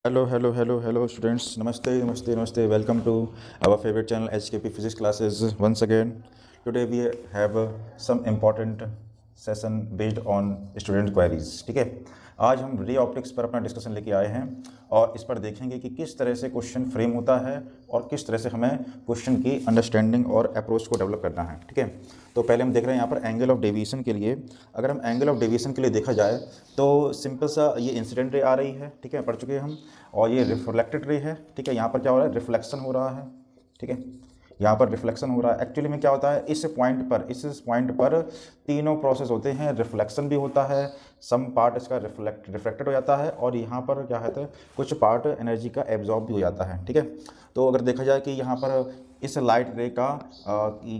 Hello students. Namaste. Welcome to our favorite channel HKP Physics classes once again. Today we have some important session based on student queries. ठीक है, आज हम ray optics पर अपना discussion लेके आए हैं और इस पर देखेंगे कि किस तरह से क्वेश्चन फ्रेम होता है और किस तरह से हमें क्वेश्चन की अंडरस्टैंडिंग और अप्रोच को डेवलप करना है। ठीक है, तो पहले हम देख रहे हैं यहाँ पर एंगल ऑफ डेविएशन के लिए। अगर हम एंगल ऑफ डेविएशन के लिए देखा जाए तो सिंपल सा ये इंसिडेंट रे आ रही है, ठीक है, पढ़ चुके हैं हम, और ये रिफ्लेक्टेड रे है। ठीक है, यहाँ पर क्या हो रहा है, रिफ्लेक्शन हो रहा है। ठीक है, यहाँ पर रिफ्लेक्शन हो रहा है। एक्चुअली में क्या होता है, इस पॉइंट पर तीनों प्रोसेस होते हैं। रिफ्लेक्शन भी होता है, सम पार्ट इसका रिफ्लेक्टेड हो जाता है, और यहाँ पर क्या है, कुछ पार्ट एनर्जी का एब्जॉर्ब भी हो जाता है। ठीक है, तो अगर देखा जाए कि यहाँ पर इस लाइट रे का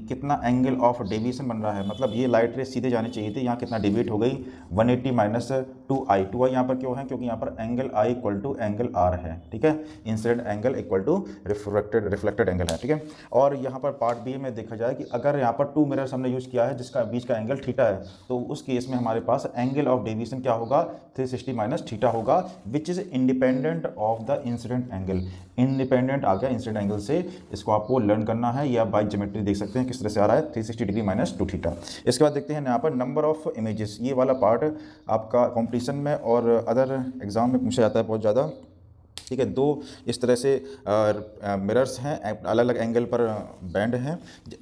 कितना एंगल ऑफ डेविएशन बन रहा है, मतलब ये लाइट रे सीधे जानी चाहिए थी, यहाँ कितना डेविएट हो गई 180 माइनस 2i। 2i यहाँ पर क्यों है, क्योंकि यहाँ पर angle i equal to angle r है। ठीक है, incident angle equal to reflected angle है। ठीक है, और यहाँ पर पार्ट बी में देखा जाए कि अगर यहाँ पर 2 मिरर्स हमने यूज़ किया है जिसका बीच का एंगल थीटा है, तो उस केस में हमारे पास एंगल ऑफ डेविएशन क्या होगा, 360 माइनस थीटा होगा, which is independent of the incident angle. Independent आ गया इंसिडेंट एंगल से, इसको आपको लर्न करना है। या बाई ज्योमेट्री देख सकते हैं किस तरह से आ रहा है, 360 डिग्री माइनस 2 थीटा। इसके बाद देखते हैं यहाँ पर नंबर ऑफ इमेजेस। ये वाला पार्ट आपका कॉम्पिटिशन में और अदर एग्जाम में पूछा जाता है बहुत ज़्यादा। ठीक है, दो इस तरह से मिरर्स हैं, अलग अलग एंगल पर बैंड हैं,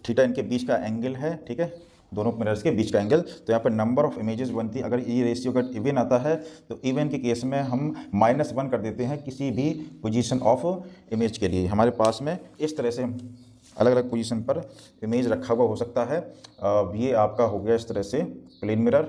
थीटा इनके बीच का एंगल है। ठीक है, दोनों मिरर्स के बीच का एंगल। तो यहाँ पर नंबर ऑफ इमेजेस बनती है। अगर ये रेशियो अगर इवन आता है तो इवन के केस में हम -1 कर देते हैं किसी भी पोजीशन ऑफ इमेज के लिए। हमारे पास में इस तरह से अलग अलग पोजीशन पर इमेज रखा हुआ हो सकता है। ये आपका हो गया इस तरह से प्लेन मिरर,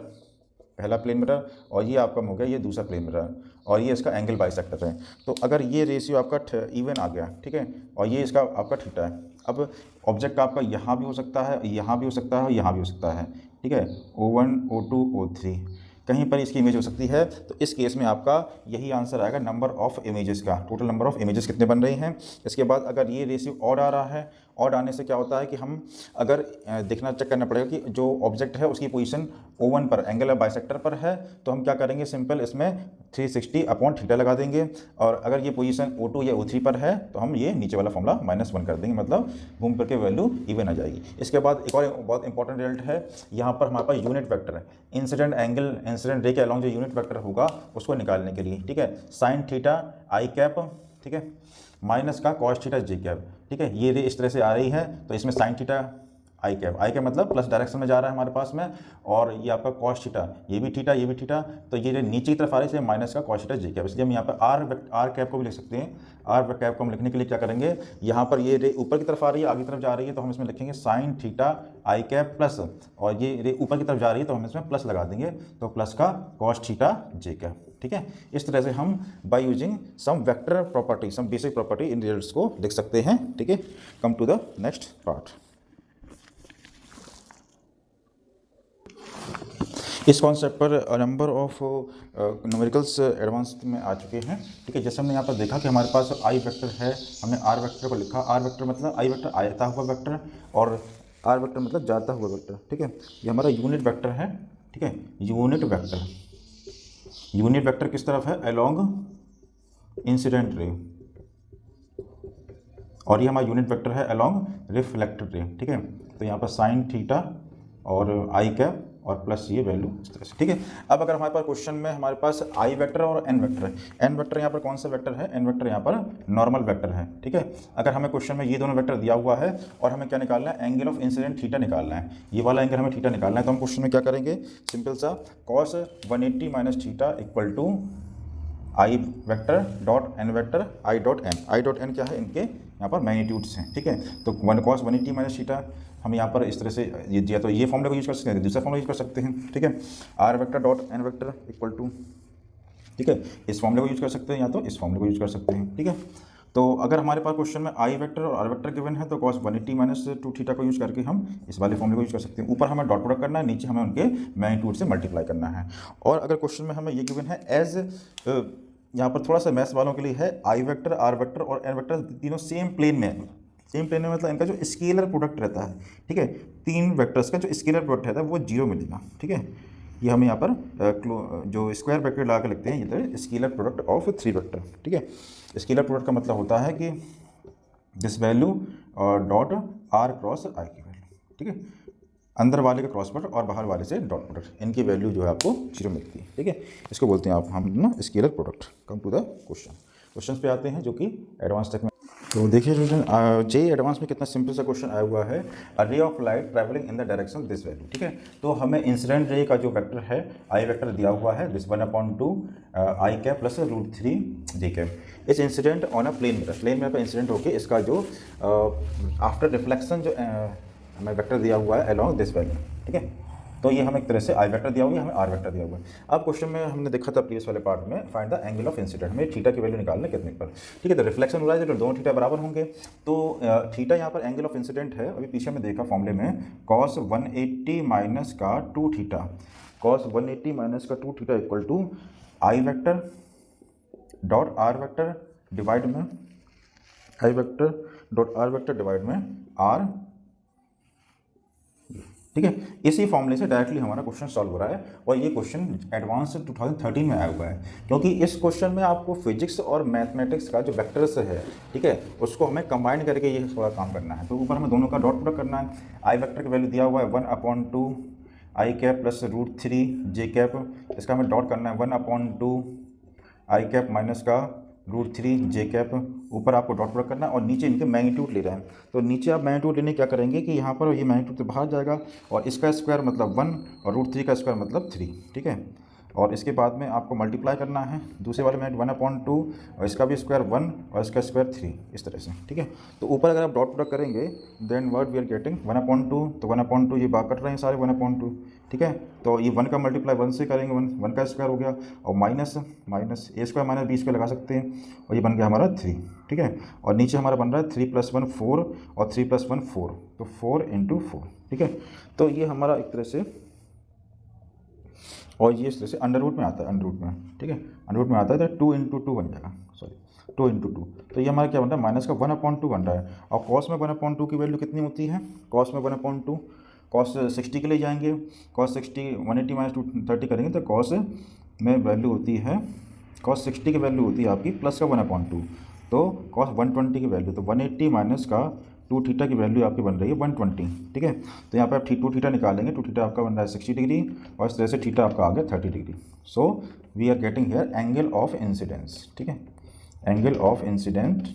पहला प्लेन मिरर, और ये आपका हो गया ये दूसरा प्लेन मिरर, और ये इसका एंगल बाइसेक्टर है। तो अगर ये रेशियो आपका इवन आ गया, ठीक है, और ये इसका आपका थीटा है, अब ऑब्जेक्ट आपका यहाँ भी हो सकता है, यहाँ भी हो सकता है, यहाँ भी हो सकता है। ठीक है, O1 O2 O3 कहीं पर इसकी इमेज हो सकती है। तो इस केस में आपका यही आंसर आएगा नंबर ऑफ इमेजेस का, टोटल नंबर ऑफ इमेजेस कितने बन रही हैं। इसके बाद अगर ये रेशियो ऑड आ रहा है, ऑड आने से क्या होता है कि हम अगर देखना चेक करना पड़ेगा कि जो ऑब्जेक्ट है उसकी पोजीशन O1 पर एंगल बाइसेक्टर पर है, तो हम क्या करेंगे, सिंपल इसमें 360 अपॉन थीटा लगा देंगे। और अगर ये पोजीशन O2 या O3 पर है तो हम ये नीचे वाला फॉर्मूला -1 कर देंगे, मतलब घूम करके वैल्यू इवन आ जाएगी। इसके बाद एक और बहुत इंपॉर्टेंट रिजल्ट है, यहाँ पर हमारे पास यूनिट वेक्टर है, इंसिडेंट एंगल इंसिडेंट रे के अलॉन्ग जो यूनिट वेक्टर होगा उसको निकालने के लिए। ठीक है, साइन थीटा आई कैप, ठीक है, माइनस का कॉस थीटा जे कैप। ठीक है, ये रे इस तरह से आ रही है, तो इसमें साइन थीटा आई कैप मतलब प्लस डायरेक्शन में जा रहा है हमारे पास में, और ये आपका कॉस थीटा, ये भी थीटा, तो ये नीचे की तरफ आ रही है, इसलिए माइनस का कॉस थीटा जे कैप। इसलिए हम यहाँ पर आर कैप को भी लिख सकते हैं। आर कैप को हम लिखने के लिए क्या करेंगे, यहाँ पर ये रे ऊपर की तरफ आ रही है, आगे की तरफ जा रही है, तो हम इसमें लिखेंगे साइन थीटा आई कैप प्लस, और ये रे ऊपर की तरफ जा रही है तो हम इसमें प्लस लगा देंगे, तो प्लस का कॉस थीटा जे कैप। ठीक है, इस तरह से हम by using some vector property, some basic property इन रिजल्ट्स को लिख सकते हैं। ठीक है, come to the next part. इस कॉन्सेप्ट पर नंबर ऑफ न्यूमेरिकल्स एडवांस में आ चुके हैं। ठीक है, जैसे हमने यहाँ पर देखा कि हमारे पास आई वेक्टर है, हमने आर वेक्टर को लिखा। आर वेक्टर मतलब आई वेक्टर आया हुआ वेक्टर, और आर वेक्टर मतलब जाता हुआ वेक्टर। ठीक है, ये हमारा यूनिट वेक्टर है। ठीक है, यूनिट वेक्टर किस तरफ है, अलोंग इंसिडेंट रे, और ये हमारा यूनिट वेक्टर है अलोंग रिफ्लेक्टेड रे। ठीक है, तो यहाँ पर साइन थीटा और आई कैप और प्लस ये वैल्यू इस तरह से। ठीक है, अब अगर हमारे पास क्वेश्चन में हमारे पास आई वेक्टर और एन वेक्टर है, एन वेक्टर यहाँ पर कौन सा वेक्टर है, एन वेक्टर यहाँ पर नॉर्मल वेक्टर है। ठीक है, अगर हमें क्वेश्चन में ये दोनों वेक्टर दिया हुआ है और हमें क्या निकालना है, एंगल ऑफ इंसिडेंट थीटा निकालना है, ये वाला एंगल हमें थीटा निकालना है, तो हम क्वेश्चन में क्या करेंगे, सिंपल सा cos 180 minus theta equal to I vector dot N vector I dot N क्या है, इनके यहाँ पर मैग्नीट्यूड्स हैं। ठीक है, तो cos 180 माइनस थीटा हम यहाँ पर इस तरह से ये दिया, तो ये फॉर्मूले को यूज़ कर सकते हैं, दूसरा फॉर्मूला यूज़ कर सकते हैं। ठीक है, R vector dot N vector equal to, ठीक है, इस फॉर्मूले को यूज़ कर सकते हैं या तो इस फॉर्मूले को यूज़ कर सकते हैं। ठीक है, तो अगर हमारे पास क्वेश्चन में आई वेक्टर और आर वेक्टर गिवन है तो cos 180 माइनस 2 थीटा को यूज़ करके हम इस वाले फॉर्मूले को यूज़ कर सकते हैं। ऊपर हमें डॉट प्रोडक्ट करना है, नीचे हमें उनके मैग्नीट्यूड से मल्टीप्लाई करना है। और अगर क्वेश्चन में हमें ये गिवन है एज, यहाँ पर थोड़ा सा मैथ्स वालों के लिए है, आई वेक्टर आर वेक्टर और एन वेक्टर तीनों सेम प्लेन में मतलब इनका जो स्केलर प्रोडक्ट रहता है, ठीक है, तीन वेक्टर्स का जो स्केलर प्रोडक्ट रहता है वो 0 मिलेगा। ठीक है, ये हम यहाँ पर जो स्क्वायर ब्रैकेट लगा के लिखते हैं, ये स्केलर प्रोडक्ट ऑफ 3 वेक्टर। ठीक है, स्केलर प्रोडक्ट का मतलब होता है कि this value dot R cross I की वैल्यू। ठीक है, अंदर वाले का क्रॉस प्रोडक्ट और बाहर वाले से डॉट प्रोडक्ट, इनकी वैल्यू जो है आपको 0 मिलती है। ठीक है, इसको बोलते हैं आप हम ना scalar product. Come to the question पे आते हैं जो कि एडवांस तक में। तो देखिए स्टूडेंट, जे एडवांस में कितना सिंपल सा क्वेश्चन आया हुआ है, a ray of light travelling in the direction this value. ठीक है, तो हमें इंसिडेंट रे का जो वेक्टर है आई वेक्टर दिया हुआ है, this 1/2 I cap plus √3 J cap is incident on a plane mirror पर इंसिडेंट होकर इसका जो आफ्टर रिफ्लेक्शन जो हमें वेक्टर दिया हुआ है अलॉन्ग दिस वैल्यू। ठीक है, तो ये हमें एक तरह से आई वेक्टर दिया हुआ है, हमें आर वेक्टर दिया हुआ है। अब क्वेश्चन में हमने देखा था प्रीवियस वाले पार्ट में, find the angle of incident, हमें थीटा की वैल्यू निकालना कितने पर। ठीक है, तो रिफ्लेक्शन हो रहा है तो दोनों थीटा बराबर होंगे, तो थीटा यहाँ पर एंगल ऑफ इंसिडेंट है। अभी पीछे में देखा फॉर्मूले में cos 180 माइनस का 2 थीटा, cos 180 माइनस का 2 theta equal to I vector dot R vector divide में I vector dot R vector divide में आर। ठीक है, इसी फॉर्मूले से डायरेक्टली हमारा क्वेश्चन सॉल्व हो रहा है, और ये क्वेश्चन एडवांस 2013 में आया हुआ है, क्योंकि इस क्वेश्चन में आपको फिजिक्स और मैथमेटिक्स का जो वेक्टर्स है, ठीक है, उसको हमें कंबाइन करके ये थोड़ा काम करना है। तो ऊपर हमें दोनों का डॉट प्रोडक्ट करना है। आई वेक्टर की वैल्यू दिया हुआ है 1/2 I cap plus √3 J cap, इसका हमें डॉट करना है 1/2 आई कैप माइनस का √3 जे कैप, ऊपर आपको डॉट प्रोडक्ट करना है, और नीचे इनके मैग्नीट्यूड ले रहे हैं। तो नीचे आप मैग्नीट्यूड लेने क्या करेंगे कि यहाँ पर ये मैग्नीट्यूड तो बाहर जाएगा, और इसका स्क्वायर मतलब 1 और √3 का स्क्वायर मतलब 3। ठीक है, और इसके बाद में आपको मल्टीप्लाई करना है दूसरे वाले में 1/2, और इसका भी स्क्वायर 1 और इसका स्क्वायर 3, इस तरह से। ठीक है, तो ऊपर अगर आप डॉट प्रोडक्ट करेंगे then word we are getting 1/2, तो 1/2 ये बाहर कट रहे हैं सारे 1/2। ठीक है, तो ये 1 का मल्टीप्लाई 1 से करेंगे, 1 का स्क्वायर हो गया, और माइनस ए स्क्वायर माइनस बी स्क्वायर लगा सकते हैं, और ये बन गया हमारा 3। ठीक है, और नीचे हमारा बन रहा है 3 + 1 4 और 3 + 1 4, तो 4 × 4। ठीक है, तो ये हमारा एक तरह से, और ये इस तरह से अंडर रूट में आता है, अंडर रूट में। ठीक है, अंडर रूट में आता है तो 2 × 2 बन जाएगा, सॉरी 2 × 2, तो ये हमारा क्या बन रहा है माइनस का 1/2 बन रहा है। और कॉस में 1/2 की वैल्यू कितनी होती है, कॉस में 1/2 कॉस 60 के लिए जाएंगे, कॉस 60 180 माइनस 230 करेंगे तो कॉस में वैल्यू होती है, कॉस 60 की वैल्यू होती है आपकी प्लस का 1/2, तो कॉस 120 की वैल्यू, तो 180 माइनस का 2 थीटा की वैल्यू आपकी बन रही है 120। ठीक है, तो यहाँ पे आप 2 थीटा निकालेंगे, 2 थीटा आपका बन रहा है 60 डिग्री, और इस तरह से थीटा आपका आ गया 30 degree. So we are getting here angle of incidence. ठीक है, एंगल ऑफ इंसिडेंट,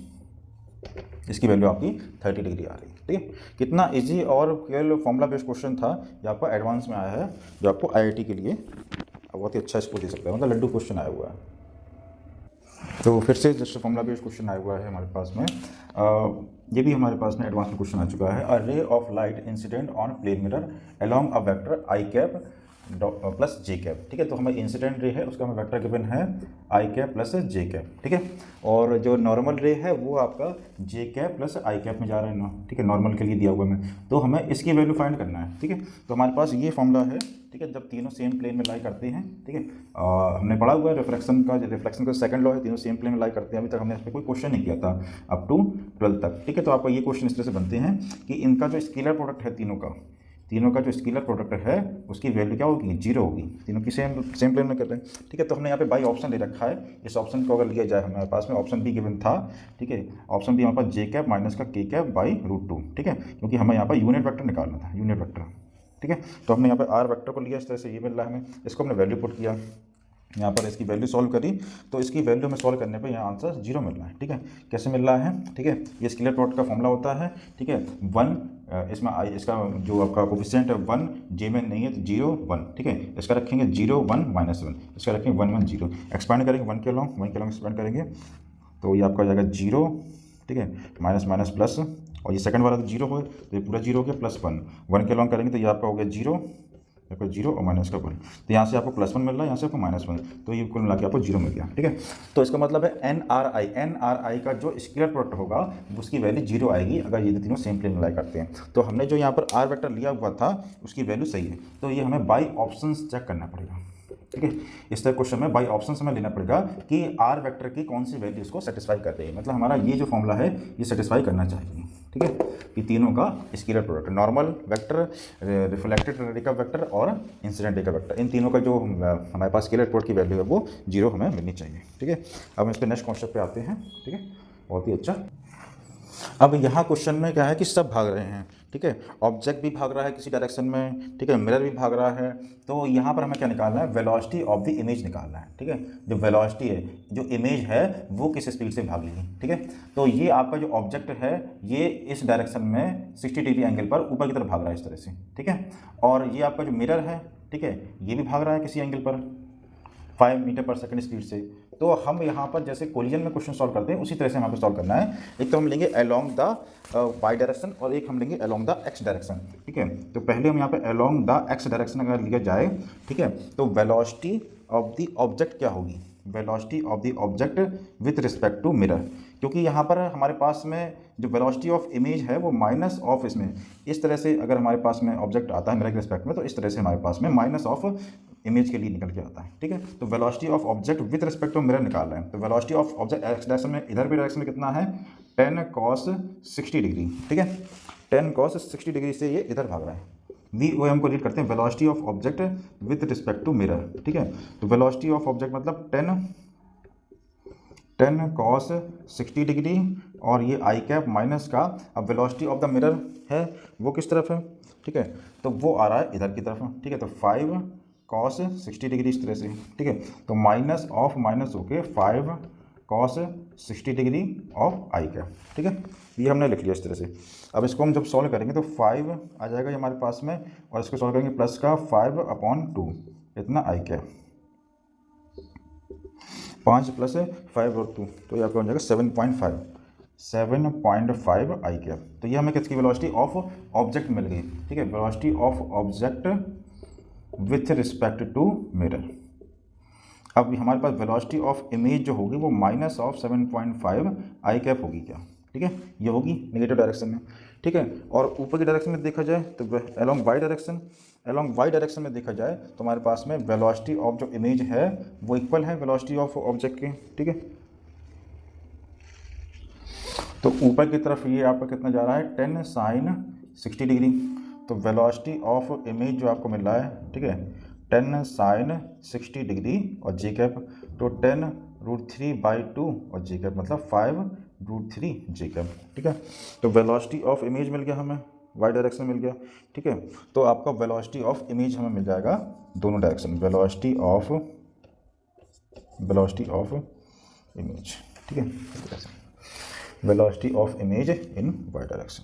इसकी वैल्यू आपकी 30 डिग्री आ रही है। ठीक है, कितना इजी और केवल फॉर्मूला बेस्ड क्वेश्चन था, ये आपका एडवांस में आया है, जो आपको आईआईटी के लिए बहुत ही अच्छा स्कोर दे सकता है, मतलब लड्डू क्वेश्चन आया हुआ है। तो फिर से जस्ट फॉर्मूला बेस्ड क्वेश्चन आया हुआ है हमारे पास में, ये भी हमारे पास में एडवांस में क्वेश्चन आ चुका है। A ray of light incident on plane mirror along a vector I cap plus J cap. ठीक है, तो हमें इंसिडेंट रे है उसका हमें वेक्टर गिवन है आई कैप प्लस जे कैप। ठीक है, और जो नॉर्मल रे है वो आपका जे कैप प्लस आई कैप में जा रहा है। ठीक है, नॉर्मल के लिए दिया हुआ है, तो हमें इसकी वैल्यू फाइंड करना है। ठीक है, तो हमारे पास ये फॉर्मूला है। ठीक है, जब तीनों सेम प्लेन में लाई करते हैं, ठीक है, हमने पढ़ा हुआ है रिफ्लेक्शन का सेकंड लॉ है, तीनों सेम प्लेन में लाई करते हैं। अभी तक हमने इस पर कोई क्वेश्चन नहीं किया था अप टू 12 तक। ठीक है, तो आपका ये क्वेश्चन इस तरह से बनते हैं कि इनका जो स्केलर प्रोडक्ट है तीनों का जो स्केलर प्रोडक्ट है उसकी वैल्यू क्या होगी, 0 होगी। तीनों की सेम प्लेन में कर रहे हैं। ठीक है, तो हमने यहाँ पे बाई ऑप्शन ले रखा है। इस ऑप्शन को अगर लिया जाए, हमारे पास में ऑप्शन बी गिवन था। ठीक है, ऑप्शन बी हमारे पास जे कैप माइनस का के कैप बाई √2। ठीक है, क्योंकि हमें यहाँ पर यूनिट वेक्टर निकालना था, यूनिट वेक्टर। ठीक है, तो हमने यहाँ पर आर वेक्टर को लिया, इस तरह से ये मिल रहा है हमें, इसको हमने वैल्यू पुट किया, यहाँ पर इसकी वैल्यू सॉल्व करी, तो इसकी वैल्यू में सॉल्व करने पे यहाँ आंसर 0 मिल रहा है। ठीक है, कैसे मिल रहा है, ठीक है, ये स्केलर प्रोडक्ट का फॉर्मूला होता है। ठीक है, 1 इसमें इसका जो आपका कोफिशिएंट है 1 जे में नहीं है तो 0 1। ठीक है, इसका रखेंगे 0 1 -1, इसका रखेंगे 1 1 0, एक्सपेंड करेंगे 1 के अलॉन्ग एक्सपेंड करेंगे, तो ये आपका हो जाएगा 0। ठीक है, माइनस माइनस प्लस, और ये सेकंड वाला तो 0 हो तो ये पूरा 0 हो गया, प्लस 1 के अलॉन्ग करेंगे तो ये आपका हो गया 0 और माइनस का 1, तो यहाँ से आपको +1 मिल रहा है, यहाँ से आपको -1, तो ये कुल मिला के आपको 0 मिल गया। ठीक है, तो इसका मतलब है NRI का जो स्केलर प्रोडक्ट होगा उसकी वैल्यू 0 आएगी अगर ये तीनों सेम प्लेन में लाई करते हैं। तो हमने जो यहाँ पर आर वेक्टर लिया हुआ था उसकी वैल्यू सही है, तो ये हमें बाई ऑप्शन चेक करना पड़ेगा। ठीक है। इस तरह क्वेश्चन में बाई ऑप्शन हमें लेना पड़ेगा कि आर वेक्टर की कौन सी वैल्यू इसको सेटिस्फाई कर रही है, मतलब हमारा ये जो फॉर्मूला है ये सेटिस्फाई करना चाहिए। ठीक है, ये तीनों का scalar product, normal vector, reflected radical vector और इंसिडेंट रेडिकल वेक्टर, इन तीनों का जो हमारे पास स्केलर प्रोडक्ट की वैल्यू है वो 0 हमें मिलनी चाहिए। ठीक है, अब हम इसके नेक्स्ट कॉन्सेप्ट पे आते हैं। ठीक है, बहुत ही अच्छा। अब यहाँ क्वेश्चन में क्या है कि सब भाग रहे हैं। ठीक है, ऑब्जेक्ट भी भाग रहा है किसी डायरेक्शन में, ठीक है, मिरर भी भाग रहा है। तो यहाँ पर हमें क्या निकालना है, वेलोसिटी ऑफ द इमेज निकालना है। ठीक है, जो वेलोसिटी है, जो इमेज है वो किस स्पीड से भाग रही है। ठीक है, तो ये आपका जो ऑब्जेक्ट है ये इस डायरेक्शन में 60 डिग्री एंगल पर ऊपर की तरफ भाग रहा है इस तरह से। ठीक है, और ये आपका जो मिरर है, ठीक है, ये भी भाग रहा है किसी एंगल पर 5 मीटर पर सेकंड स्पीड से। तो हम यहाँ पर जैसे कोलिजन में क्वेश्चन सॉल्व करते हैं उसी तरह से यहाँ पर सॉल्व करना है। एक तो हम लेंगे अलोंग द वाई डायरेक्शन और एक हम लेंगे अलोंग द एक्स डायरेक्शन। ठीक है, तो पहले हम यहाँ पे अलोंग द एक्स डायरेक्शन अगर लिया जाए, ठीक है, तो वेलोसिटी ऑफ द ऑब्जेक्ट क्या होगी, velocity of the object with respect to mirror, क्योंकि यहाँ पर हमारे पास में जो वेलोसिटी ऑफ इमेज है वो माइनस ऑफ इसमें, इस तरह से अगर हमारे पास में ऑब्जेक्ट आता है मिरर के रिस्पेक्ट में तो इस तरह से हमारे पास में माइनस ऑफ इमेज के लिए निकल के आता है। ठीक है, तो velocity of object with respect to mirror निकाल रहे हैं। तो velocity of object X direction में, इधर भी डायरेक्शन में कितना है 10 cos 60 डिग्री। ठीक है, 10 cos 60 डिग्री से ये इधर भाग रहा है। वी ओ एम को रीड करते हैं velocity of object with respect to mirror. ठीक है, तो वेलोसिटी ऑफ ऑब्जेक्ट मतलब 10 cos 60 डिग्री और ये आई कैप माइनस का, अब वेलोसिटी ऑफ द मिरर है वो किस तरफ है, ठीक है, तो वो आ रहा है इधर की तरफ। ठीक है, तो 5 cos 60 डिग्री इस तरह से। ठीक है, तो माइनस ऑफ माइनस होके 5 cos 60 degree of I cap. ठीक है, ये हमने लिख लिया इस तरह से। अब इसको हम जब सॉल्व करेंगे तो 5 आ जाएगा ये हमारे पास में, और इसको सॉल्व करेंगे प्लस का 5/2 इतना आई कैप, 5 + 5 और 2 तो ये आपका हो जाएगा 7.5 आई कैप। तो ये हमें किसकी वेलोसिटी ऑफ ऑब्जेक्ट मिल गई। ठीक है, velocity of object with respect to mirror. अब हमारे पास वेलोसिटी ऑफ इमेज जो होगी वो माइनस ऑफ 7.5 आई कैप होगी क्या। ठीक है, ये होगी नेगेटिव डायरेक्शन में। ठीक है, और ऊपर की डायरेक्शन में देखा जाए तो along Y direction, along Y direction में देखा जाए तो हमारे पास में वेलोसिटी ऑफ जो इमेज है वो इक्वल है वेलोसिटी ऑफ ऑब्जेक्ट के। ठीक है, तो ऊपर की तरफ ये आपका कितना जा रहा है 10 sin 60 डिग्री। तो वेलोसिटी ऑफ इमेज जो आपको मिल रहा है, ठीक है, 10 sin 60 डिग्री और जी कैप, तो 10√3/2 और जी कैप मतलब 5√3 जी कैप। ठीक है, तो वेलोसिटी ऑफ इमेज मिल गया हमें, वाई डायरेक्शन मिल गया। ठीक है, तो आपका वेलोसिटी ऑफ इमेज हमें मिल जाएगा दोनों डायरेक्शन, वेलोसिटी ऑफ इमेज। ठीक है, velocity of image in Y direction.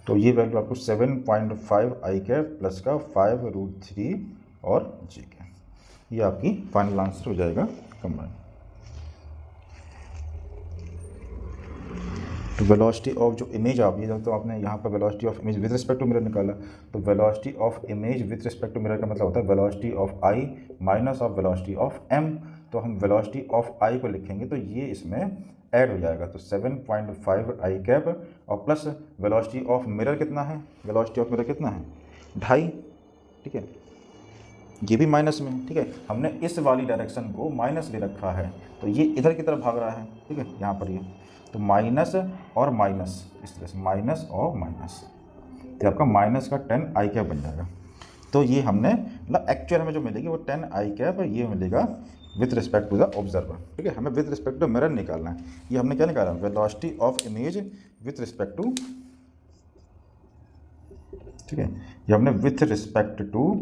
तो ये वैल्यू आपको 7.5 आई कैप प्लस का 5√3 और जी कैप, ये आपकी फाइनल आंसर हो जाएगा कंबाइन। तो वेलोसिटी ऑफ जो इमेज आप ये तो आपने यहाँ पर velocity of image with respect to mirror निकाला, तो velocity of image with respect to mirror का मतलब होता है velocity of I minus of velocity of M. तो हम वेलोसिटी ऑफ आई को लिखेंगे तो ये इसमें ऐड हो जाएगा, तो 7.5 आई कैप और प्लस वेलोसिटी ऑफ मिरर कितना है, वेलोसिटी ऑफ मिरर कितना है 2.5। ठीक है, ये भी माइनस में। ठीक है, हमने इस वाली डायरेक्शन को माइनस ले रखा है तो ये इधर की तरफ भाग रहा है। ठीक है, यहाँ पर ये तो माइनस और माइनस इस तरह से, माइनस और माइनस, तो आपका माइनस का 10 आई कैप बन जाएगा। तो ये हमने मतलब एक्चुअल में जो मिलेगी वो 10 आई कैप ये मिलेगा with respect to the observer. ठीक है, हमें विथ रिस्पेक्ट टू मिरर निकालना है। ये हमने क्या निकाला, velocity of image with respect to, ठीक है, ये हमने विथ रिस्पेक्ट टू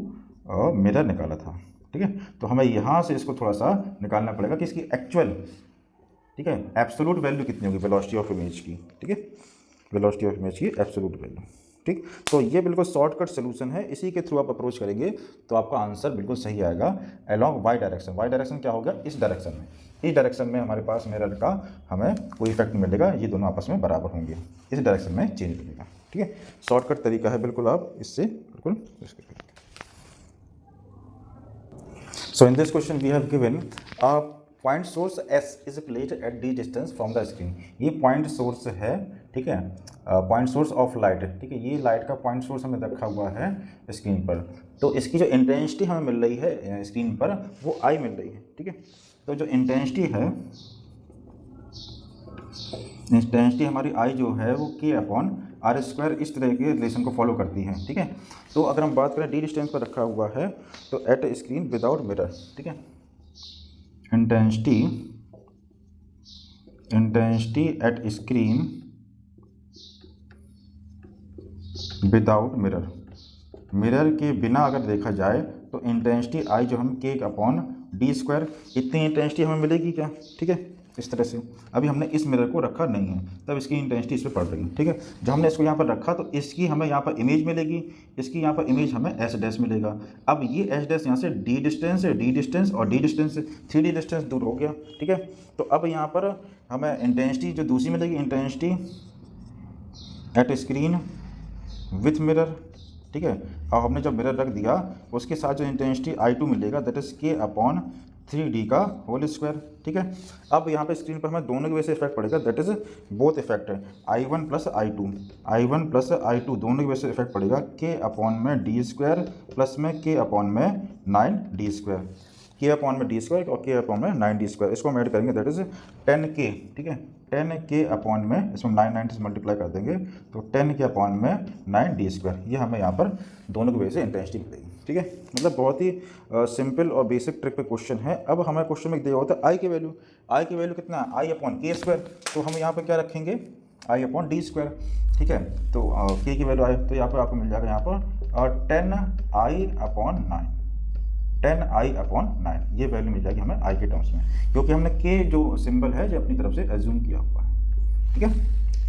मिरर निकाला था। ठीक है, तो हमें यहाँ से इसको थोड़ा सा निकालना पड़ेगा कि इसकी एक्चुअल, ठीक है, एब्सोल्यूट वैल्यू कितनी होगी वेलोसिटी ऑफ इमेज की। ठीक है, वेलोसिटी ऑफ इमेज की एब्सोल्यूट वैल्यू। ठीक, तो ये बिल्कुल शॉर्टकट सोल्यूशन है, इसी के थ्रू आप अप्रोच करेंगे तो आपका आंसर बिल्कुल सही आएगा। Along Y direction, Y direction क्या होगा इस डायरेक्शन में, इस डायरेक्शन में हमारे पास मिरर का हमें कोई इफेक्ट नहीं मिलेगा, ये दोनों आपस में बराबर होंगे, इस डायरेक्शन में चेंज मिलेगा। ठीक है, शॉर्टकट तरीका है बिल्कुल, आप इससे बिल्कुल। So in this question we have given a point source S is placed at the distance from the screen. ये पॉइंट सोर्स है, ठीक है, पॉइंट सोर्स ऑफ लाइट, ठीक है, ये लाइट का पॉइंट सोर्स हमें रखा हुआ है स्क्रीन पर। तो इसकी जो इंटेंसिटी हमें मिल रही है स्क्रीन पर वो आई मिल रही है, ठीक है। तो जो इंटेंसिटी है, इंटेंसिटी हमारी आई जो है वो के अपॉन आर स्क्वायर इस तरह के रिलेशन को फॉलो करती है, ठीक है। तो अगर हम बात करें डी डिस्टेंस पर रखा हुआ है तो एट स्क्रीन विदाउट मिरर, ठीक है, intensity at screen without mirror, mirror के बिना अगर देखा जाए तो इंटेंसिटी आई जो हम के अपॉन डी स्क्वायर, इतनी इंटेंसिटी हमें मिलेगी क्या, ठीक है, इस तरह से। अभी हमने इस मिरर को रखा नहीं है तब इसकी इंटेंसिटी इस पर पड़ रही है, ठीक है। जब हमने इसको यहाँ पर रखा तो इसकी हमें यहाँ पर इमेज मिलेगी, इसकी यहाँ पर इमेज हमें एस डैश मिलेगा। अब ये एस डैश यहाँ से डी डिस्टेंस है, डी डिस्टेंस और डी डिस्टेंस 3D डिस्टेंस दूर हो गया, ठीक है। तो अब यहाँ पर हमें इंटेंसिटी जो दूसरी मिलेगी, intensity at screen with mirror, ठीक है। और हमने जब मिरर रख दिया उसके साथ जो इंटेंसिटी I2 मिलेगा दैट इज़ के अपॉन 3D का होल स्क्वायर, ठीक है। अब यहाँ पे स्क्रीन पर हमें दोनों की वजह से इफेक्ट पड़ेगा, दैट इज़ बोथ इफेक्ट है I1 प्लस I2 दोनों की वजह से इफेक्ट पड़ेगा के अपॉन में डी स्क्वायर प्लस में के अपॉन में 9D स्क्वायर, के अपॉन में डी स्क्वायर और के अपॉन में 9D स्क्वायर, इसको हम ऐड करेंगे दैट इज़ 10K, ठीक है। 10K अपॉन में इसमें 9 से मल्टीप्लाई कर देंगे तो 10K अपॉन में 9D स्क्वायर, ये हमें यहाँ पर दोनों की वजह से इंटेंसिटी मिलेगी, ठीक है। मतलब बहुत ही सिंपल और बेसिक ट्रिक पे क्वेश्चन है। अब हमें क्वेश्चन में दिया होता है आई की वैल्यू कितना है, आई अपॉन के स्क्वायर, तो हम यहाँ पर क्या रखेंगे, आई अपॉन डी स्क्वायर, ठीक है। तो के की वैल्यू आई तो यहाँ पर आपको मिल जाएगा यहाँ पर 10I अपॉन 9, 10I अपॉन 9, ये वैल्यू मिल जाएगी हमें आई के टर्म्स में, क्योंकि हमने के जो सिंबल है जो अपनी तरफ से एज्यूम किया हुआ है, ठीक है।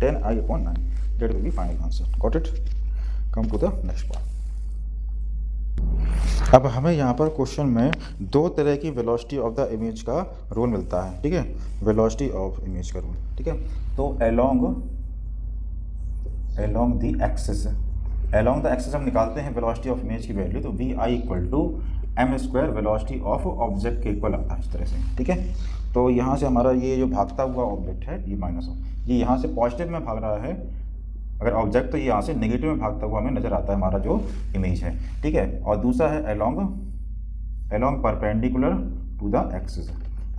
10I upon 9 that will be final answer, got it. Come to the next part. अब हमें यहाँ पर क्वेश्चन में दो तरह की वेलोसिटी ऑफ द इमेज का रोल मिलता है, ठीक है, वेलोसिटी ऑफ इमेज का रोल, ठीक है। तो along the axis, along the axis हम निकालते हैं वेलोसिटी ऑफ इमेज की वैल्यू, तो VI equal to m square velocity of object के इक्वल आता है इस तरह से, ठीक है। तो यहाँ से हमारा ये जो भागता हुआ ऑब्जेक्ट है ये माइनस हो, ये यहाँ से पॉजिटिव में भाग रहा है अगर ऑब्जेक्ट, तो ये यहाँ से नेगेटिव में भागता हुआ हमें नजर आता है हमारा जो इमेज है, ठीक है। और दूसरा है along perpendicular to the axis.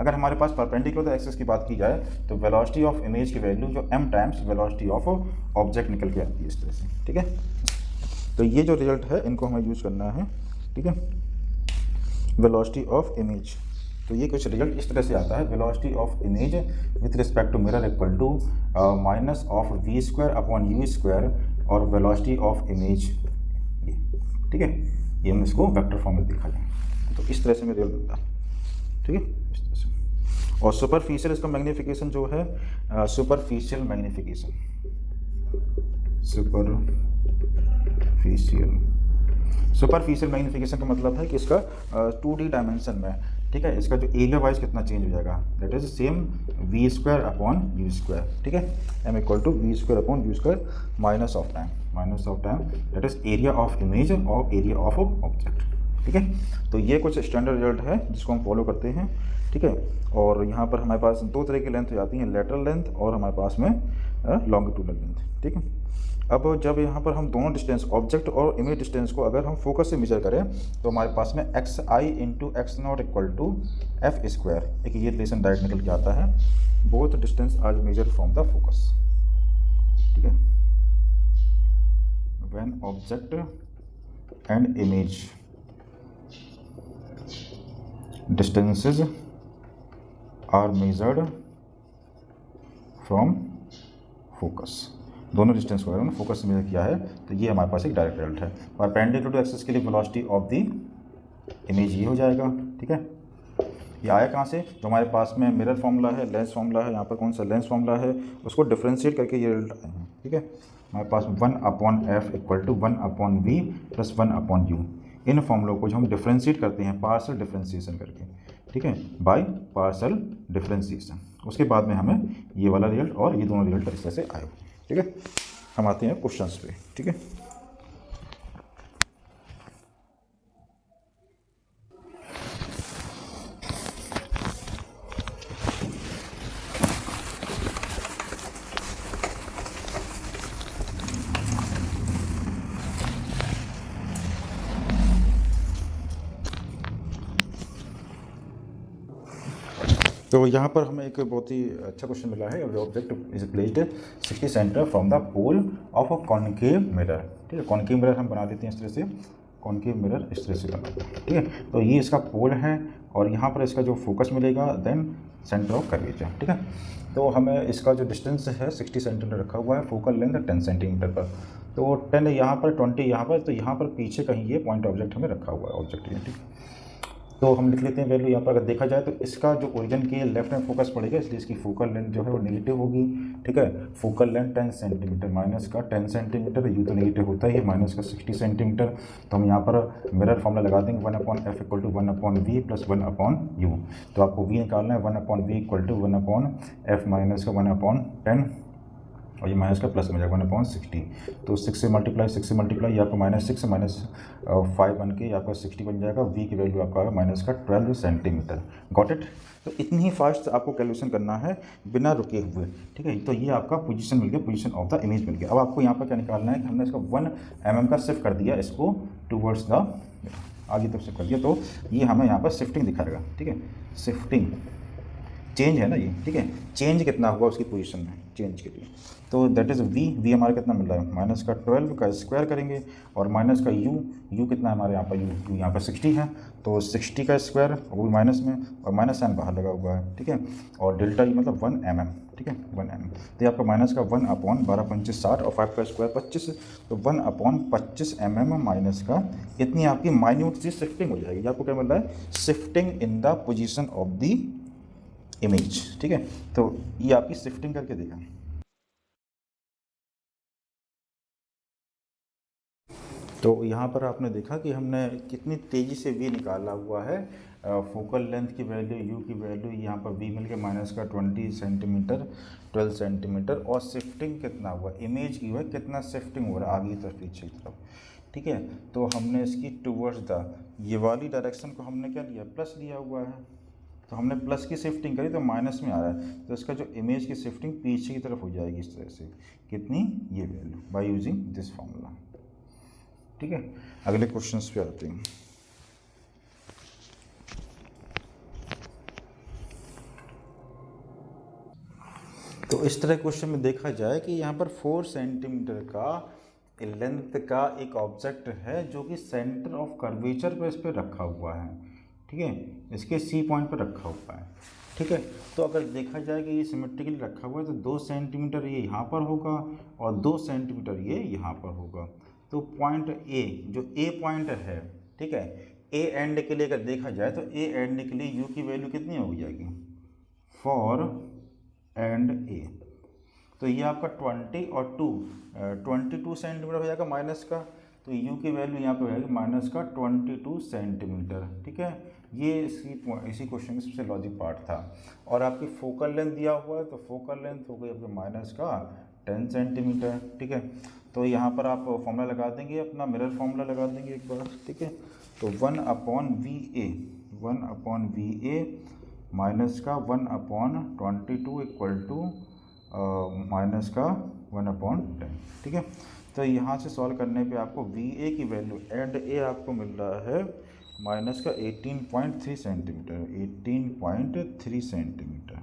अगर हमारे पास परपेंडिकुलर द एक्सिस की बात की जाए तो वेलोसिटी ऑफ इमेज की वैल्यू जो m times velocity of object निकल के आती है इस तरह से, ठीक है। तो ये जो रिजल्ट है इनको हमें यूज करना है, ठीक है, वेलोसिटी ऑफ इमेज। तो ये कुछ रिजल्ट इस तरह से आता है, velocity of image with respect to mirror equal to minus of v square upon u square और वेलोसिटी ऑफ इमेज, ये, ठीक है। ये हम इसको वेक्टर फॉर्म में देखा जाए तो इस तरह से रिजल्ट मिलता है, ठीक है, इस तरह से। और सुपरफिशियल इसका मैग्नीफिकेशन जो है सुपरफिशियल मैग्नीफिकेशन का मतलब है कि इसका 2D डायमेंशन में, ठीक है, इसका जो एरिया वाइज कितना चेंज हो जाएगा, that is same v square upon u square, ठीक है, m equal to v square upon u square minus of time that is area of image और एरिया ऑफ ऑब्जेक्ट, ठीक है। तो ये कुछ स्टैंडर्ड रिजल्ट है जिसको हम फॉलो करते हैं, ठीक है। और यहाँ पर हमारे पास दो तरह की लेंथ हो जाती हैं, लेटरल लेंथ और हमारे पास में लॉन्गिट्यूडनल लेंथ, ठीक है। अब जब यहाँ पर हम दोनों डिस्टेंस ऑब्जेक्ट और इमेज डिस्टेंस को अगर हम फोकस से मेजर करें तो हमारे पास में xi into X naught equal to F square, एक ये रिलेशन डायरेक्ट निकल के आता है, both distance are measure from the focus, ठीक है। When object and image distances are measured from focus, दोनों डिस्टेंस को अगर हमने फोकस से मेजर किया है तो ये हमारे पास एक डायरेक्ट रिजल्ट है। परपेंडिकुलर टू एक्सिस के लिए वेलोसिटी ऑफ द इमेज ये हो जाएगा, ठीक है। ये आया कहाँ से, जो हमारे पास में मिरर फॉर्मूला है, लेंस फॉर्मूला है, यहाँ पर कौन सा लेंस फॉर्मूला है उसको डिफ्रेंशिएट करके ये रिजल्ट आए हैं, ठीक है। हमारे पास 1/f equal to 1/v plus 1/u, इन फॉर्मूलों को जो हम डिफ्रेंशिएट करते हैं पार्शियल डिफ्रेंशिएशन करके, ठीक है, बाय पार्शियल डिफ्रेंशिएशन, उसके बाद में हमें ये वाला रिजल्ट और ये दोनों रिजल्ट इस तरह से आए, ठीक है। हम आते हैं क्वेश्चंस पे, ठीक है। तो यहाँ पर हमें एक बहुत ही अच्छा क्वेश्चन मिला है, object is placed 60 centre from the pole of a concave mirror. ठीक है, कॉन्केव मिरर हम बना देते हैं इस तरह से, कॉन्केव मिरर इस तरह से बनाते हैं। ठीक है, तो ये इसका पोल है और यहाँ पर इसका जो फोकस मिलेगा देन सेंटर ऑफ कर्वेचर। ठीक है, तो हमें इसका जो डिस्टेंस है 60 सेंटीमीटर रखा हुआ है, फोकल लेंथ 10 सेंटीमीटर पर, तो 10 यहाँ पर, 20 यहाँ पर, तो यहाँ पर पीछे कहीं ये पॉइंट ऑब्जेक्ट हमें रखा हुआ है ऑब्जेक्ट ये। ठीक, तो हम लिख लेते हैं वैल्यू यहाँ पर। अगर देखा जाए तो इसका जो ओरिजिन के लेफ्ट में फोकस पड़ेगा, इसलिए इसकी फोकल लेंथ जो है वो नेगेटिव होगी। ठीक है, फोकल लेंथ 10 सेंटीमीटर माइनस का 10 सेंटीमीटर, यू तो नेगेटिव होता है, माइनस का 60 सेंटीमीटर। तो हम यहाँ पर मिरर फॉर्मूला लगा देंगे 1/f equal to 1/v plus 1/u। तो आपको v निकालना है, 1/v equal to 1/f minus का 1/10 और ये माइनस का प्लस में जाएगा 1/60। तो 6 से मल्टीप्लाई ये आपका -6 -5 बन के आपका 60 बन जाएगा। v की वैल्यू आपका माइनस का 12 सेंटीमीटर। Got it. तो इतनी ही फास्ट आपको कैलकुलेशन करना है बिना रुके हुए। ठीक है, तो ये आपका पोजीशन मिल गया, पोजीशन ऑफ द इमेज मिल गया। अब आपको यहाँ पर क्या निकालना है कि हमने इसका 1 mm का शिफ्ट कर दिया इसको टूवर्ड्स द आगे तक शिफ्ट कर दिया, तो ये हमें यहाँ पर शिफ्टिंग दिखाएगा। ठीक है, शिफ्टिंग चेंज है ना ये। ठीक है, चेंज कितना हुआ उसकी पोजीशन में चेंज के लिए, तो दैट इज़ वी हमारा कितना मिल रहा है, माइनस का 12 का स्क्वायर करेंगे और माइनस का यू कितना है हमारे यहाँ पर, यू यहाँ पर 60 है, तो 60 का स्क्वायर वो भी माइनस में और माइनस साइन बाहर लगा हुआ है। ठीक है, और डेल्टा यू मतलब 1 mm। ठीक है, 1 mm, तो ये आपका माइनस का 1/12 60 और 5 का स्क्वायर 25, तो 1/25 mm माइनस का इतनी आपकी माइन्यूट सी शिफ्टिंग हो जाएगी। आपको क्या मिल रहा है, shifting in the position of the image. ठीक है, तो ये आपकी शिफ्टिंग करके देखा। तो यहाँ पर आपने देखा कि हमने कितनी तेज़ी से v निकाला हुआ है। फोकल लेंथ की वैल्यू, u की वैल्यू, यहाँ पर v मिल के माइनस का 20 सेंटीमीटर 12 सेंटीमीटर, और शिफ्टिंग कितना हुआ, इमेज की हुआ कितना शिफ्टिंग हो रहा है आगे की तरफ पीछे की तरफ। ठीक है, तो हमने इसकी टूवर्ड्स द ये वाली डायरेक्शन को हमने क्या लिया, प्लस लिया हुआ है, तो हमने प्लस की शिफ्टिंग करी तो माइनस में आ रहा है, तो इसका जो इमेज की शिफ्टिंग पीछे की तरफ हो जाएगी इस तरह से, कितनी, ये value, by using this formula. ठीक है, अगले क्वेश्चंस पे आते हैं। तो इस तरह क्वेश्चन में देखा जाए कि यहाँ पर 4 सेंटीमीटर का लेंथ का एक ऑब्जेक्ट है जो कि सेंटर ऑफ कर्वेचर पर इस पर रखा हुआ है। ठीक है, इसके सी पॉइंट पर रखा हुआ है। ठीक है, तो अगर देखा जाए कि ये सिमेट्रिकली रखा हुआ है तो 2 सेंटीमीटर ये यहाँ पर होगा और 2 सेंटीमीटर ये यहाँ पर होगा। तो पॉइंट ए, जो ए पॉइंट है, ठीक है, ए एंड के लिए अगर देखा जाए तो ए एंड के लिए यू की वैल्यू कितनी हो जाएगी, फॉर एंड ए, तो ये आपका 20 और 22 सेंटीमीटर हो जाएगा माइनस का, तो यू की वैल्यू यहाँ पे हो जाएगी माइनस का 22 सेंटीमीटर। ठीक है, ये इसी क्वेश्चन का सबसे लॉजिक पार्ट था। और आपकी फोकल लेंथ दिया हुआ है, तो फोकल लेंथ हो गई आपके माइनस का 10 सेंटीमीटर। ठीक है, तो यहाँ पर आप फॉर्मूला लगा देंगे, अपना मिरर फॉर्मूला लगा देंगे एक बार। ठीक है, तो 1/VA माइनस का 1/22 इक्वल टू माइनस का 1/10। ठीक है, तो यहाँ से सॉल्व करने पे आपको VA की वैल्यू एंड ए आपको मिल रहा है माइनस का 18.3 सेंटीमीटर, 18.3 सेंटीमीटर।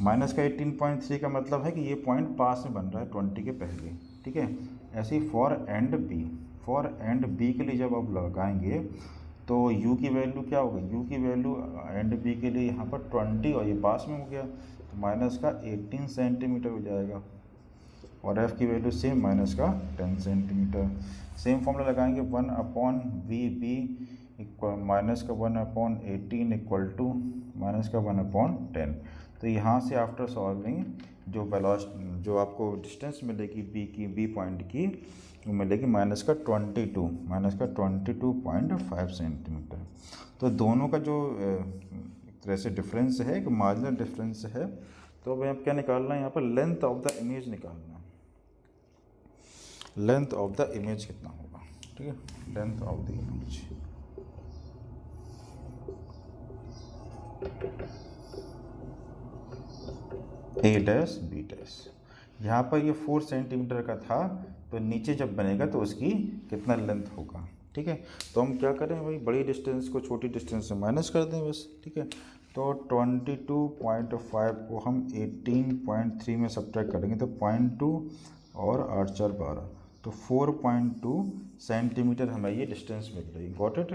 माइनस का 18.3 का मतलब है कि ये पॉइंट पास में बन रहा है 20 के पहले। ठीक है, ऐसे ही फॉर एंड बी के लिए जब आप लगाएंगे तो u की वैल्यू क्या होगी, u की वैल्यू एंड बी के लिए यहाँ पर 20 और ये पास में हो गया तो माइनस का 18 सेंटीमीटर हो जाएगा, और f की वैल्यू सेम माइनस का 10 सेंटीमीटर। सेम फॉर्मूला लगाएंगे 1/VB इक्वल माइनस का 1/18 इक्वल टू माइनस का 1/10। तो यहाँ से आफ्टर सॉल्विंग जो आपको डिस्टेंस मिलेगी बी पॉइंट की, वो मिलेगी माइनस का 22.5 सेंटीमीटर। तो दोनों का जो एक तरह से डिफरेंस है, एक मार्जिनल डिफरेंस है। तो अब क्या निकालना है, यहाँ पर लेंथ ऑफ द इमेज निकालना है। लेंथ ऑफ द इमेज कितना होगा, ठीक है, length of the image A dash B dash. यहाँ पर ये 4 सेंटीमीटर का था, तो नीचे जब बनेगा तो उसकी कितना लेंथ होगा। ठीक है, तो हम क्या करें भाई, बड़ी डिस्टेंस को छोटी डिस्टेंस से माइनस कर दें बस। ठीक है, तो 22.5 को हम 18.3 में सब्ट्रैक्ट करेंगे तो 0.2 और 8 4 12, तो 4.2 सेंटीमीटर हमें ये डिस्टेंस मिल रही है। Got it?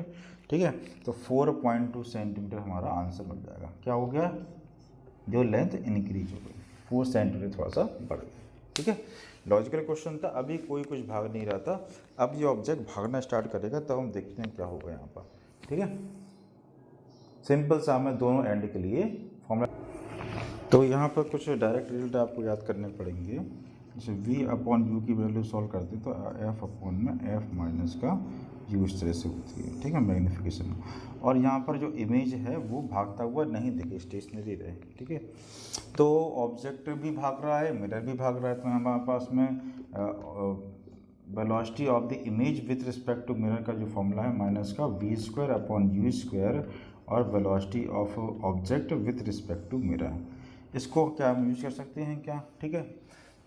ठीक है, तो 4.2 सेंटीमीटर हमारा आंसर मिल जाएगा। क्या हो गया? जो लेंथ इंक्रीज हो गई, 4 सेंटीमीटर थोड़ा सा बढ़ गया। ठीक है, लॉजिकल क्वेश्चन था। अभी कोई कुछ भाग नहीं रहा था, अब ये ऑब्जेक्ट भागना स्टार्ट करेगा तो हम देखते हैं क्या होगा यहाँ पर। ठीक है, सिंपल सा हमें दोनों एंड के लिए फॉर्मूला। तो यहाँ पर कुछ डायरेक्ट रिजल्ट आपको याद करने पड़ेंगे। जैसे v अपॉन यू की वैल्यू सॉल्व करते तो f अपॉन में f माइनस का u इस तरह से होती है। ठीक है, मैग्नीफिकेशन। और यहाँ पर जो इमेज है वो भागता हुआ नहीं दिखे, स्टेशनरी रहे। ठीक है, तो ऑब्जेक्ट भी भाग रहा है, मिरर भी भाग रहा है, तो हमारे पास में velocity of the image with respect to mirror का जो फॉर्मूला है माइनस का v² अपॉन u स्क्वायर, और velocity of object with respect to mirror, इसको क्या हम यूज कर सकते हैं क्या? ठीक है,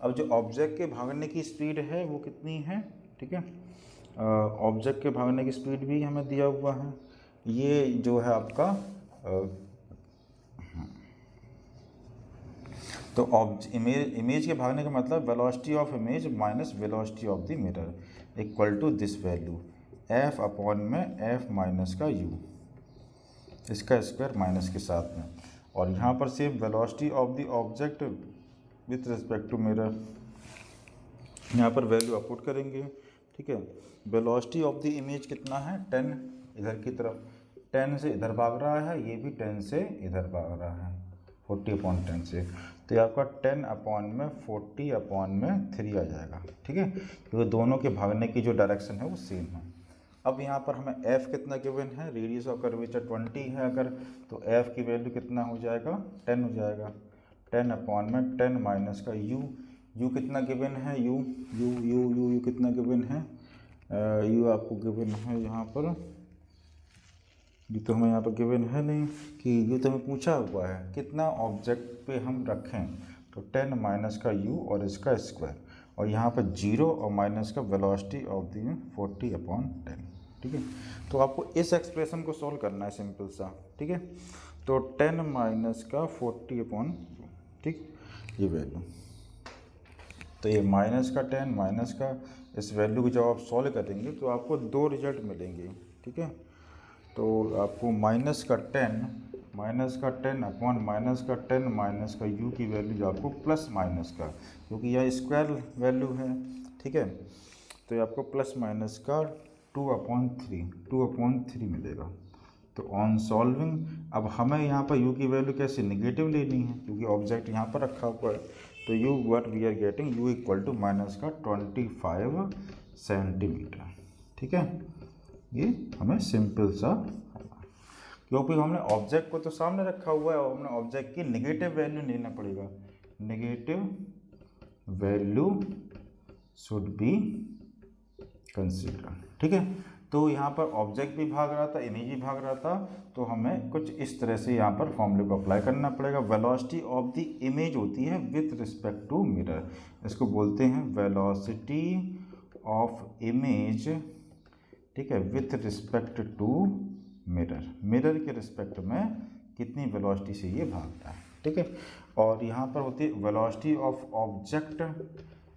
अब जो ऑब्जेक्ट के भागने की स्पीड है वो कितनी है? ठीक है, ऑब्जेक्ट के भागने की स्पीड भी हमें दिया हुआ है। ये जो है आपका तो इमेज के भागने का मतलब velocity of image minus velocity of the mirror equal to this value f upon में f माइनस का u, इसका स्क्वायर माइनस के साथ में। और यहाँ पर same velocity of the object with respect to mirror, यहाँ पर वैल्यू अपपुट करेंगे। ठीक है, वेलोसिटी ऑफ द इमेज कितना है? 10 इधर की तरफ, 10 से इधर भाग रहा है, ये भी 10 से इधर भाग रहा है, 40/10 से। तो ये आपका 10 अपॉन में 40 अपॉन में 3 आ जाएगा। ठीक है, क्योंकि दोनों के भागने की जो डायरेक्शन है वो सेम है। अब यहाँ पर हमें f कितना गिवन है? रेडियस ऑफ कर्वेचर 20 है अगर, तो f की वैल्यू कितना हो जाएगा? 10 हो जाएगा। 10 अपॉन में 10 माइनस का u कितना गिवन है? u कितना गिवन है? u आपको गिवन है यहाँ पर, ये तो हमें यहाँ पर गिवन है नहीं कि u तो हमें पूछा हुआ है कितना ऑब्जेक्ट पे हम रखें, तो 10 माइनस का u और इसका स्क्वायर, और यहाँ पर 0 और माइनस का वेलोसिटी ऑफ द 40/10। ठीक है, तो आपको इस एक्सप्रेशन को सॉल्व करना है सिंपल सा। ठीक है, तो 10 माइनस का 40/, ठीक, ये वैल्यू, तो ये माइनस का 10 माइनस का इस वैल्यू को जब आप सॉल्व करेंगे तो आपको दो रिजल्ट मिलेंगे। ठीक है, तो आपको माइनस का 10 अपॉन माइनस का 10 माइनस का u की वैल्यू जो आपको प्लस माइनस का, क्योंकि यह स्क्वायर वैल्यू है। ठीक है, तो ये आपको प्लस माइनस का 2/3 मिलेगा। तो ऑन सॉल्विंग अब हमें यहाँ पर u की वैल्यू कैसे नेगेटिव लेनी है, क्योंकि ऑब्जेक्ट यहाँ पर रखा हुआ है। तो u what we are getting, u equal to minus का 25 सेंटीमीटर। ठीक है, ये हमें सिंपल सा, क्योंकि हमने ऑब्जेक्ट को तो सामने रखा हुआ है और हमने ऑब्जेक्ट की नेगेटिव वैल्यू लेना पड़ेगा। Negative value should be consider. ठीक है, तो यहाँ पर ऑब्जेक्ट भी भाग रहा था, इमेज भी भाग रहा था, तो हमें कुछ इस तरह से यहाँ पर फॉर्मूले को अप्लाई करना पड़ेगा। वेलोसिटी ऑफ द इमेज होती है विथ रिस्पेक्ट टू मिरर, इसको बोलते हैं वेलोसिटी ऑफ इमेज। ठीक है, with respect to mirror, mirror के रिस्पेक्ट में कितनी वेलोसिटी से ये भागता है। ठीक है, और यहाँ पर होती है वेलोसिटी ऑफ ऑब्जेक्ट,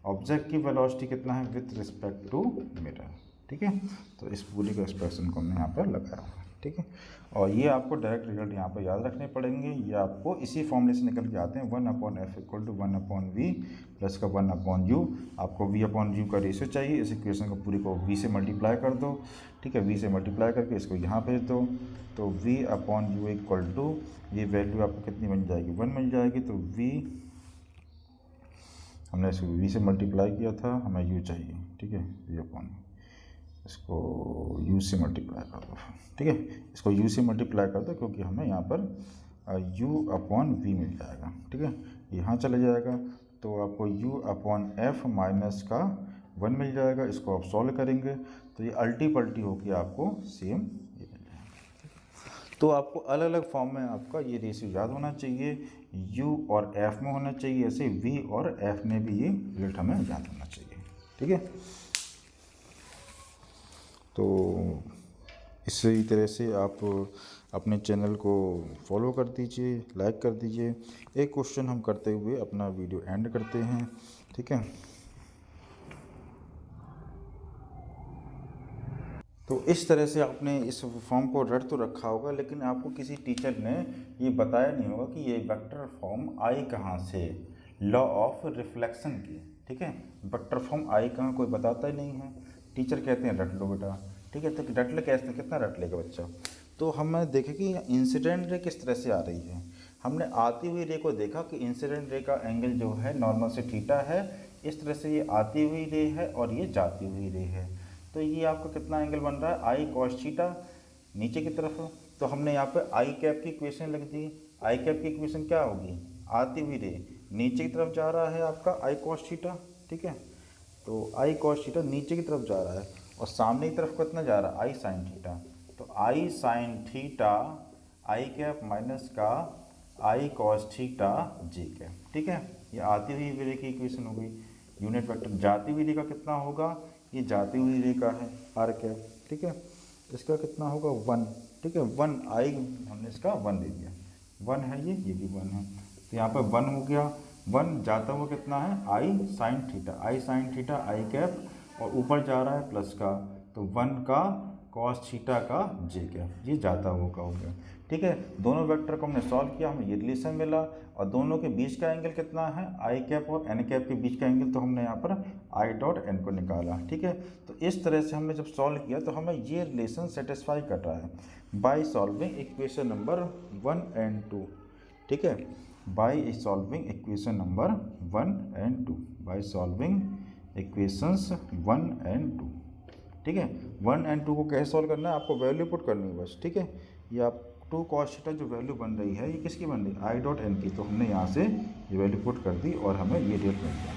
ऑब्जेक्ट की वेलोसिटी कितना है विथ रिस्पेक्ट टू मिरर। ठीक है, तो इस पूरी का एक्सप्रेशन को हमने यहाँ पर लगाया हुआ है। ठीक है, और ये आपको डायरेक्ट रिजल्ट यहाँ पर याद रखने पड़ेंगे। ये आपको इसी फॉर्मूले से निकल के आते हैं, 1/f equal to 1/v plus का 1/u। आपको v/u का रेशियो चाहिए, इस इक्वेशन को पूरी को v से मल्टीप्लाई कर दो। ठीक है, v से मल्टीप्लाई करके इसको यहाँ भेज दो, तो v/u इक्वल टू, ये वैल्यू आपको कितनी बन जाएगी? 1 मिल जाएगी। तो v, हमने इसको v से मल्टीप्लाई किया था, हमें u चाहिए। ठीक है, v/u, इसको u से मल्टीप्लाई कर दो। ठीक है, इसको u से मल्टीप्लाई कर दो, क्योंकि हमें यहाँ पर u/v मिल जाएगा। ठीक है, यहाँ चले जाएगा, तो आपको u/f माइनस का 1 मिल जाएगा। इसको आप सॉल्व करेंगे तो ये अल्टी पल्टी होकर आपको सेम ये मिल जाएगा। तो आपको अलग अलग फॉर्म में आपका ये रेशियो याद होना चाहिए, u और f में होना चाहिए, ऐसे v और f में भी ये रिजल्ट हमें याद होना चाहिए। ठीक है, तो इसी तरह से आप अपने चैनल को फॉलो कर दीजिए, लाइक कर दीजिए। एक क्वेश्चन हम करते हुए अपना वीडियो एंड करते हैं, ठीक है। तो इस तरह से आपने इस फॉर्म को रट तो रखा होगा, लेकिन आपको किसी टीचर ने ये बताया नहीं होगा कि ये वेक्टर फॉर्म आई कहाँ से, लॉ ऑफ रिफ्लेक्शन की, ठीक है। वेक्टर फॉर्म आई कहाँ कोई बताता ही नहीं है, टीचर कहते हैं रट लो बेटा, ठीक है। तो रट ले कैसे, कितना रट लेगा बच्चा। तो हमें देखें कि इंसिडेंट रे किस तरह से आ रही है। हमने आती हुई रे को देखा कि इंसिडेंट रे का एंगल जो है नॉर्मल से थीटा है, इस तरह से ये आती हुई रे है और ये जाती हुई रे है। तो ये आपका कितना एंगल बन रहा है, आई कॉस थीटा नीचे की तरफ। तो हमने यहाँ पे आई कैप की इक्वेशन लिख दी। आई कैप की इक्वेशन क्या होगी, आती हुई रे नीचे की तरफ जा रहा है आपका आई कॉस थीटा, ठीक है। तो आई कॉस थीटा नीचे की तरफ जा रहा है और सामने की तरफ कितना जा रहा है, आई साइन थीटा। तो आई साइन थीटा आई कैप माइनस का I cos theta J cap, ठीक है। ये आती हुई रे की इक्वेशन हो गई। यूनिट वेक्टर जाती हुई रे का कितना होगा, ये जाती हुई रे का है आर कैप, ठीक है। इसका कितना होगा 1, ठीक है। 1 आई हमने इसका 1 दे दिया, 1 है ये भी 1 है। तो यहाँ पर 1 हो गया। 1 जाता हुआ कितना है, आई साइन थीटा, आई साइन थीटा आई कैप, और ऊपर जा रहा है प्लस का, तो 1 का कॉस थीटा का जे कैप, ये जाता हुआ का हो गया, ठीक है। दोनों वेक्टर को हमने सॉल्व किया, हमें ये रिलेशन मिला, और दोनों के बीच का एंगल कितना है, आई कैप और एन कैप के बीच का एंगल, तो हमने यहाँ पर आई डॉट एन को निकाला, ठीक है। तो इस तरह से हमने जब सॉल्व किया तो हमें ये रिलेशन सेटिस्फाई कर रहा है by solving equation number 1 and 2, ठीक है। By solving equation number 1 and 2, by solving equations 1 and 2, ठीक है। 1 एंड 2 को कैसे सॉल्व करना है, आपको वैल्यू पुट करनी है बस, ठीक है। ये आप 2 कॉस थीटा जो वैल्यू बन रही है ये किसकी बन रही है, आई डॉट एन की। तो हमने यहाँ से ये वैल्यू पुट कर दी और हमें ये डेट मिल गया।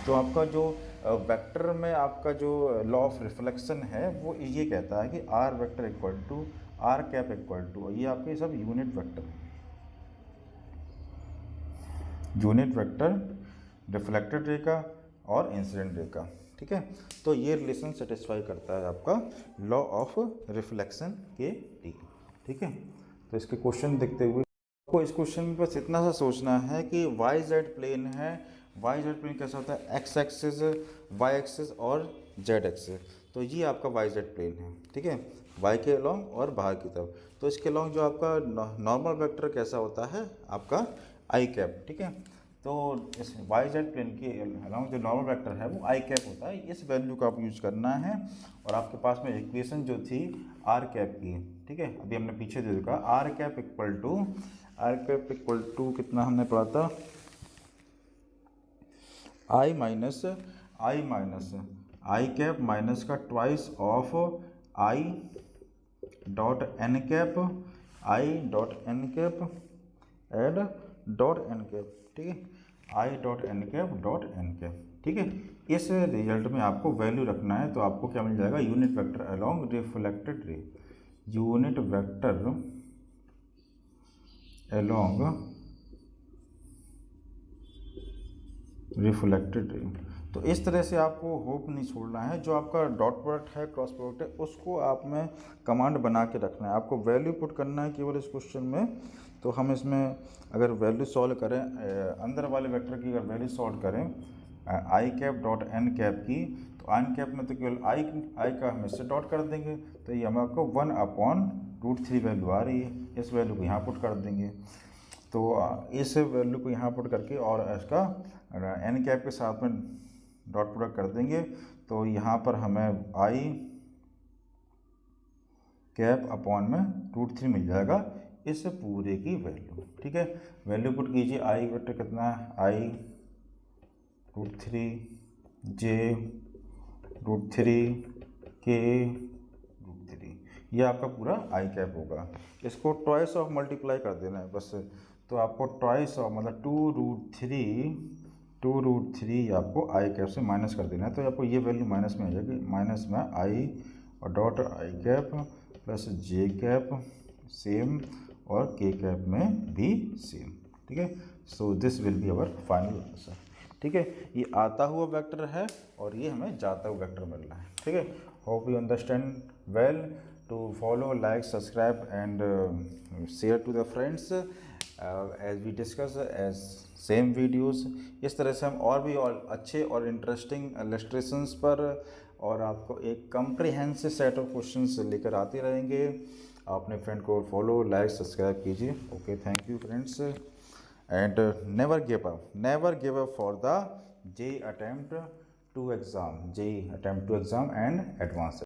तो आपका जो वेक्टर में आपका जो लॉ ऑफ रिफ्लेक्शन है वो ये कहता है कि R vector equal to R cap equal to, ये आपके सब unit vector, unit vector reflected ray का और इंसिडेंट रे का, ठीक है। तो ये रिलेशन सेटिस्फाई करता है आपका लॉ ऑफ रिफ्लेक्शन के लिए, ठीक है। तो इसके क्वेश्चन देखते हुए आपको इस क्वेश्चन में बस इतना सा सोचना है कि वाई जेड प्लेन है। वाई जेड प्लेन कैसा होता है, एक्स एक्सिस, वाई एक्सिस और जेड एक्सिस। तो ये आपका वाई जेड प्लेन है, ठीक है, वाई के अलॉन्ग और बाहर की तरफ। तो इसके अलॉन्ग जो आपका नॉर्मल वेक्टर कैसा होता है आपका आई कैप, ठीक है। तो इस वाई जेड प्लेन के अलॉन्ग जो नॉर्मल वेक्टर है वो आई कैप होता है। इस वैल्यू का आप यूज करना है। और आपके पास में इक्वेशन जो थी आर कैप की, ठीक है, अभी हमने पीछे दे चुका, आर कैप इक्वल टू कितना हमने पढ़ा था, आई कैप माइनस का twice of I dot N cap, I dot N cap add dot N cap, ठीक है, I dot N cap dot N cap, ठीक है। इस रिजल्ट में आपको वैल्यू रखना है, तो आपको क्या मिल जाएगा, unit vector along reflected ray, unit vector along reflected ray. तो इस तरह से आपको होप नहीं छोड़ना है। जो आपका डॉट प्रोडक्ट है, क्रॉस प्रोडक्ट है, उसको आप में कमांड बना के रखना है। आपको वैल्यू पुट करना है केवल इस क्वेश्चन में। तो हम इसमें अगर वैल्यू सॉल्व करें, अंदर वाले वेक्टर की अगर वैल्यू सॉल्व करें आई कैप डॉट एन कैप की, तो एन कैप में तो केवल आई का हम इससे डॉट कर देंगे, तो ये हमें आपको 1/√3 वैल्यू आ रही है। इस वैल्यू को यहाँ पुट कर देंगे। तो इस वैल्यू को यहाँ पुट करके और इसका एन कैप के साथ में डॉट प्रोडक्ट कर देंगे, तो यहाँ पर हमें आई कैप अपॉन में √3 मिल जाएगा इस पूरे की वैल्यू, ठीक है। वैल्यू पुट कीजिए, आई वेक्टर कितना है, आई √3 जे √3 के √3, ये आपका पूरा आई कैप होगा। इसको ट्वाइस ऑफ मल्टीप्लाई कर देना है बस। तो आपको ट्वाइस ऑफ मतलब 2√3 आपको आई कैप से माइनस कर देना है। तो आपको ये वैल्यू माइनस में आ जाएगी, माइनस में आई और dot I cap plus J cap same और के कैप में भी सेम, ठीक है। So this will be our final answer, ठीक है। ये आता हुआ वेक्टर है और ये हमें जाता हुआ वेक्टर मिल रहा है, ठीक है। Hope you understand well. to follow, like, subscribe and share to the friends as we discuss as same videos. इस तरह से हम और भी और अच्छे और इंटरेस्टिंग इलस्ट्रेशंस पर और आपको एक कम्प्रिहेंसिव सेट ऑफ क्वेश्चंस लेकर आते रहेंगे. आप अपने फ्रेंड को फॉलो, लाइक, सब्सक्राइब कीजिए. Okay, thank you friends. And never give up for the JEE attempt to exam and advanced